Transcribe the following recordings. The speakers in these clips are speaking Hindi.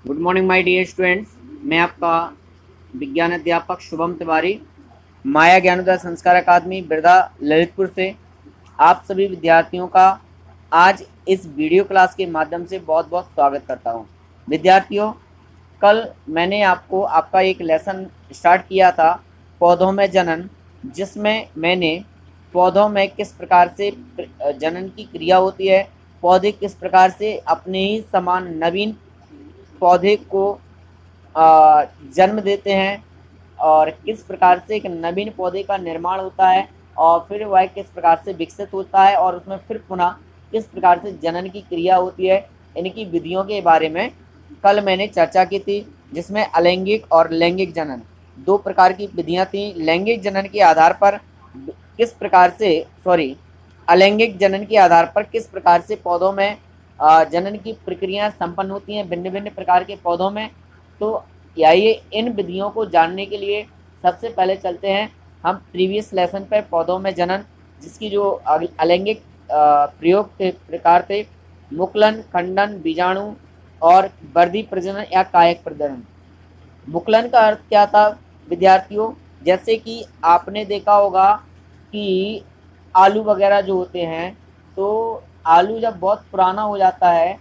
Good morning my dear students. मैं आपका विज्ञान अध्यापक शुभम तिवारी, माया ज्ञानोदय संस्कार अकादमी बिरदा ललितपुर से आप सभी विद्यार्थियों का आज इस वीडियो क्लास के माध्यम से बहुत बहुत स्वागत करता हूं। विद्यार्थियों, कल मैंने आपको आपका एक लेसन स्टार्ट किया था पौधों में जनन, जिसमें मैंने पौधों में किस प्रकार से जनन की क्रिया होती है, पौधे किस प्रकार से अपने ही समान नवीन पौधे को जन्म देते हैं और किस प्रकार से एक नवीन पौधे का निर्माण होता है और फिर वह किस प्रकार से विकसित होता है और उसमें फिर पुनः किस प्रकार से जनन की क्रिया होती है, इनकी विधियों के बारे में कल मैंने चर्चा की थी, जिसमें अलैंगिक और लैंगिक जनन दो प्रकार की विधियां थी। लैंगिक जनन के आधार पर किस प्रकार से अलैंगिक जनन के आधार पर किस प्रकार से पौधों में जनन की प्रक्रियाएं संपन्न होती हैं भिन्न भिन्न प्रकार के पौधों में। तो आइए इन विधियों को जानने के लिए सबसे पहले चलते हैं हम प्रीवियस लेसन पर पौधों में जनन, जिसकी जो अलैंगिक प्रयोग थे प्रकार थे मुकुलन, खंडन, बीजाणु और वर्धी प्रजनन या कायक प्रजनन। मुकुलन का अर्थ क्या था विद्यार्थियों? जैसे कि आपने देखा होगा कि आलू वगैरह जो होते हैं, तो आलू जब बहुत पुराना हो जाता है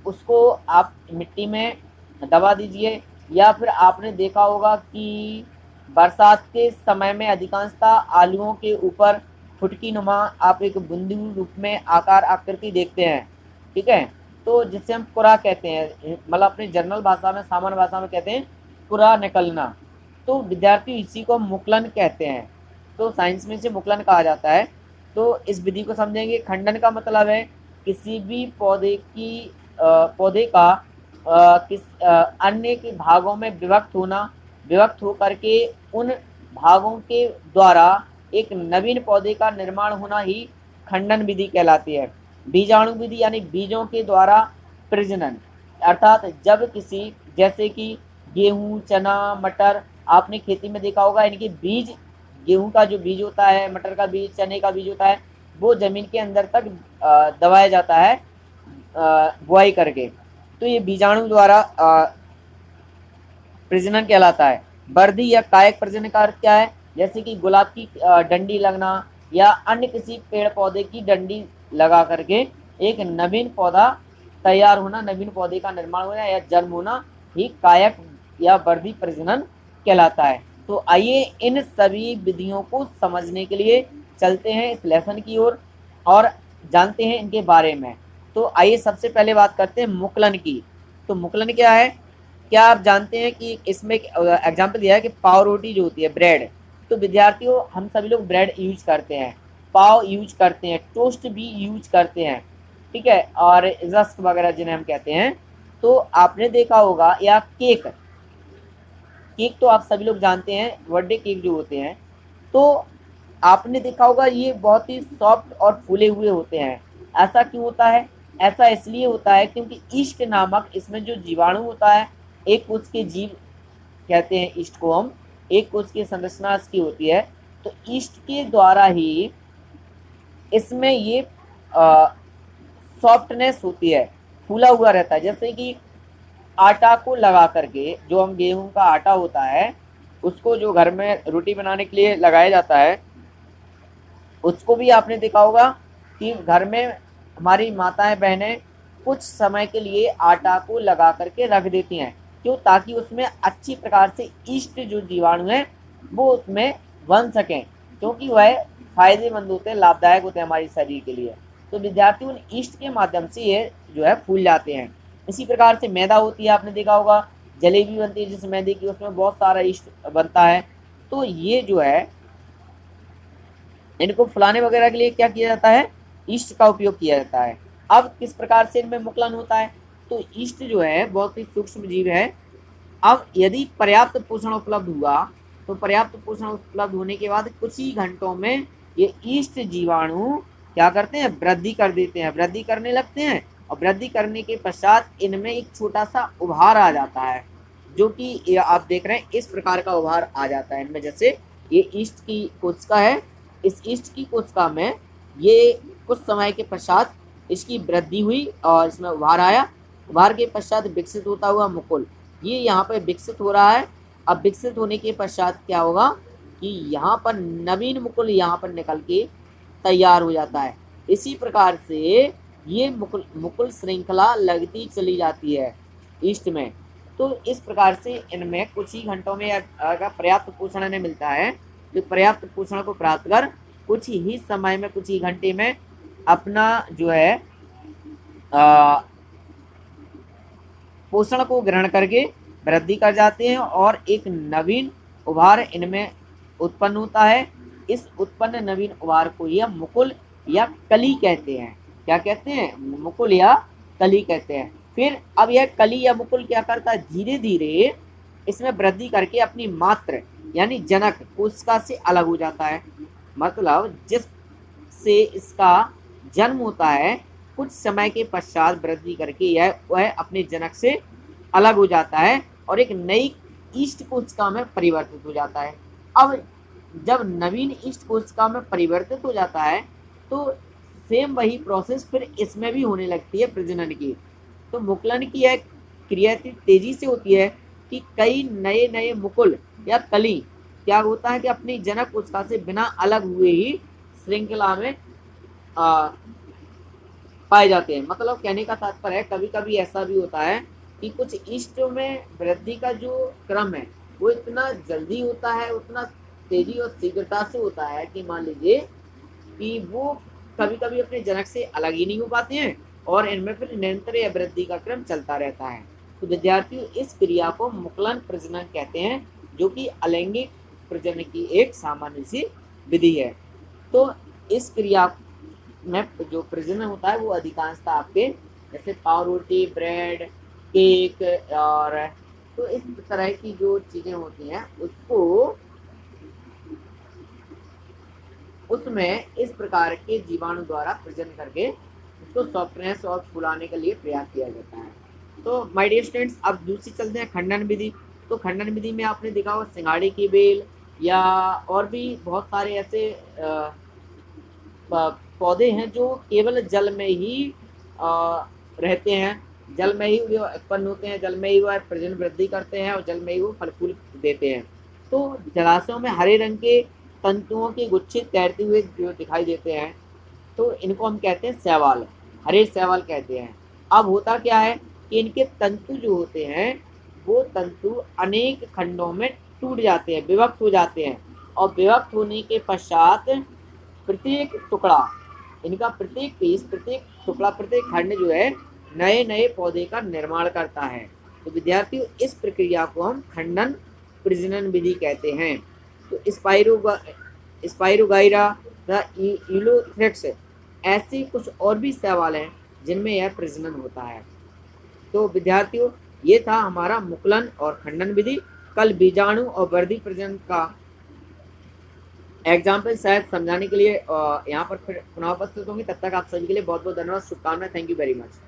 उसको आप मिट्टी में दबा दीजिए, या फिर आपने देखा होगा कि बरसात के समय में अधिकांशतः आलूओं के ऊपर फुटकी नुमा आप एक बूंदी रूप में आकार आकृति देखते हैं, ठीक है। तो जिसे हम कुरा कहते हैं, मतलब अपनी जनरल भाषा में सामान्य भाषा में कहते हैं कुरा निकलना। तो विद्यार्थी इसी को मुकुलन कहते हैं, तो साइंस में इसे मुकुलन कहा जाता है। तो इस विधि को समझेंगे। खंडन का मतलब है किसी भी पौधे का किस अन्य के भागों में विभक्त होकर के उन भागों के द्वारा एक नवीन पौधे का निर्माण होना ही खंडन विधि कहलाती है। बीजाणु विधि यानी बीजों के द्वारा प्रजनन, अर्थात जब किसी, जैसे कि गेहूं, चना, मटर आपने खेती में देखा होगा, इनके बीज, गेहूं का जो बीज होता है, मटर का बीज, चने का बीज होता है, वो जमीन के अंदर तक दबाया जाता है बुआई करके। तो ये बीजाणु द्वारा प्रजनन कहलाता है। वर्धी या कायक प्रजनन का अर्थ क्या है? जैसे कि गुलाब की डंडी लगना या अन्य किसी पेड़ पौधे की डंडी लगा करके एक नवीन पौधा तैयार होना, नवीन पौधे का निर्माण होना या जन्म होना ही कायक या वर्धी प्रजनन कहलाता है। तो आइए इन सभी विधियों को समझने के लिए चलते हैं इस लेसन की ओर और जानते हैं इनके बारे में। तो आइए सबसे पहले बात करते हैं मुकुलन की। तो मुकुलन क्या है? क्या आप जानते हैं कि इसमें एग्जाम्पल दिया है कि पाव रोटी जो होती है, ब्रेड, तो विद्यार्थियों हम सभी लोग ब्रेड यूज करते हैं, पाव यूज करते हैं, टोस्ट भी यूज करते हैं, ठीक है, और रस्क वगैरह जिन्हें हम कहते हैं। तो आपने देखा होगा, या केक तो आप सभी लोग जानते हैं, बर्थडे केक जो होते हैं, तो आपने देखा होगा ये बहुत ही सॉफ्ट और फूले हुए होते हैं। ऐसा क्यों होता है? ऐसा इसलिए होता है क्योंकि ईस्ट नामक इसमें जो जीवाणु होता है, एक कोश के जीव कहते हैं ईस्ट को हम, एक कोश की संरचना इसकी होती है, तो ईस्ट के द्वारा ही इसमें ये सॉफ्टनेस होती है, फूला हुआ रहता है। जैसे कि आटा को लगा करके, जो हम गेहूं का आटा होता है उसको जो घर में रोटी बनाने के लिए लगाया जाता है, उसको भी आपने देखा होगा कि घर में हमारी माताएं बहनें कुछ समय के लिए आटा को लगा करके रख देती हैं। क्यों? ताकि उसमें अच्छी प्रकार से ईस्ट जो जीवाणु हैं वो उसमें बन सकें, क्योंकि वह फायदेमंद होते हैं, लाभदायक होते हैं हमारे शरीर के लिए। तो विद्यार्थी उन ईस्ट के माध्यम से ये जो है फूल जाते हैं। इसी प्रकार से मैदा होती है, आपने देखा होगा जलेबी बनती है जिस मैदे की, उसमें बहुत सारा ईस्ट बनता है। तो ये जो है इनको फुलाने वगैरह के लिए क्या किया जाता है? ईस्ट का उपयोग किया जाता है। अब किस प्रकार से इनमें मुकुलन होता है? तो ईस्ट जो है बहुत ही सूक्ष्म जीव है। अब यदि पर्याप्त पोषण उपलब्ध हुआ, तो पर्याप्त पोषण उपलब्ध होने के बाद कुछ ही घंटों में ये ईस्ट जीवाणु क्या करते हैं? वृद्धि कर देते हैं, वृद्धि करने लगते हैं, और वृद्धि करने के पश्चात इनमें एक छोटा सा उभार आ जाता है, जो कि आप देख रहे हैं इस प्रकार का उभार आ जाता है इनमें। जैसे ये ईस्ट की कोशिका है, इस ईस्ट की कोशिका में ये कुछ समय के पश्चात इसकी वृद्धि हुई और इसमें उभार आया, उभार के पश्चात विकसित होता हुआ मुकुल, ये यहाँ पर विकसित हो रहा है। अब विकसित होने के पश्चात क्या होगा कि यहाँ पर नवीन मुकुल यहाँ पर निकल के तैयार हो जाता है। इसी प्रकार से ये मुकुल श्रृंखला लगती चली जाती है ईस्ट में। तो इस प्रकार से इनमें कुछ ही घंटों में अगर पर्याप्त पोषण इन्हें मिलता है तो पर्याप्त पोषण को प्राप्त कर कुछ ही समय में, कुछ ही घंटे में अपना जो है पोषण को ग्रहण करके वृद्धि कर जाते हैं और एक नवीन उभार इनमें उत्पन्न होता है। इस उत्पन्न नवीन उभार को यह मुकुल या कली कहते हैं। क्या कहते हैं? मुकुल या कली कहते हैं। फिर अब यह कली या मुकुल क्या करता है, धीरे धीरे इसमें वृद्धि करके अपनी मात्र यानी जनक कोशिका से अलग हो जाता है। मतलब जिस से इसका जन्म होता है कुछ समय के पश्चात वृद्धि करके वह अपने जनक से अलग हो जाता है और एक नई ईस्ट कोशिका में परिवर्तित हो जाता है। अब जब नवीन ईस्ट कोशिका में परिवर्तित हो जाता है तो सेम वही प्रोसेस फिर इसमें भी होने लगती है प्रजनन की। तो मुकुलन की यह क्रिया इतनी तेजी से होती है कि कई नए नए मुकुल या कली क्या होता है कि अपनी जनक कोशिका से बिना अलग हुए ही श्रृंखला में पाए जाते हैं। मतलब कहने का तात्पर्य है कभी कभी ऐसा भी होता है कि कुछ ईस्ट में वृद्धि का जो क्रम है वो इतना जल्दी होता है, उतना तेजी और शीघ्रता से होता है कि मान लीजिए कि वो कभी कभी अपने जनक से अलग ही नहीं हो पाते हैं और इनमें फिर निरंतर या वृद्धि का क्रम चलता रहता है। तो विद्यार्थियों इस क्रिया को मुकुलन प्रजनन कहते हैं जो कि अलैंगिक प्रजनन की एक सामान्य सी विधि है। तो इस क्रिया में जो प्रजनन होता है वो अधिकांशतः आपके जैसे पाव रोटी, ब्रेड, केक और तो इस तरह की जो चीजें होती हैं उसमें इस प्रकार के जीवाणु द्वारा प्रजनन करके उसको सॉफ्टनेस और फुलाने के लिए प्रयास किया जाता है। तो माय डियर स्टूडेंट्स अब दूसरी चलते हैं खंडन विधि। तो खंडन विधि में आपने देखा होगा सिंगाड़े की बेल या और भी बहुत सारे ऐसे पौधे हैं जो केवल जल में ही रहते हैं, जल में ही वो उत्पन्न होते हैं, जल में ही वह प्रजनन वृद्धि करते हैं और जल में ही वो फल फूल देते हैं। तो जलाशयों में हरे रंग के तंतुओं के गुच्छे तैरते हुए जो दिखाई देते हैं तो इनको हम कहते हैं शैवाल, हरे शैवाल कहते हैं। अब होता क्या है कि इनके तंतु जो होते हैं वो तंतु अनेक खंडों में टूट जाते हैं, विभक्त हो जाते हैं और विभक्त होने के पश्चात प्रत्येक टुकड़ा इनका, प्रत्येक पीस, प्रत्येक टुकड़ा, प्रत्येक खंड जो है नए नए पौधे का निर्माण करता है। तो विद्यार्थियों इस प्रक्रिया को हम खंडन प्रजनन विधि कहते हैं। तो स्पाइरोगाइरा द इलोथ्रेक्स ऐसे कुछ और भी शैवाल हैं जिनमें यह प्रजनन होता है। तो विद्यार्थियों ये था हमारा मुकुलन और खंडन विधि। कल बीजाणु और वृद्धि प्रजनन का एग्जाम्पल शायद समझाने के लिए यहाँ पर फिर पुनः उपस्थित होंगे। तब तक आप सभी के लिए बहुत बहुत धन्यवाद, शुभकामनाएं। Thank you very much.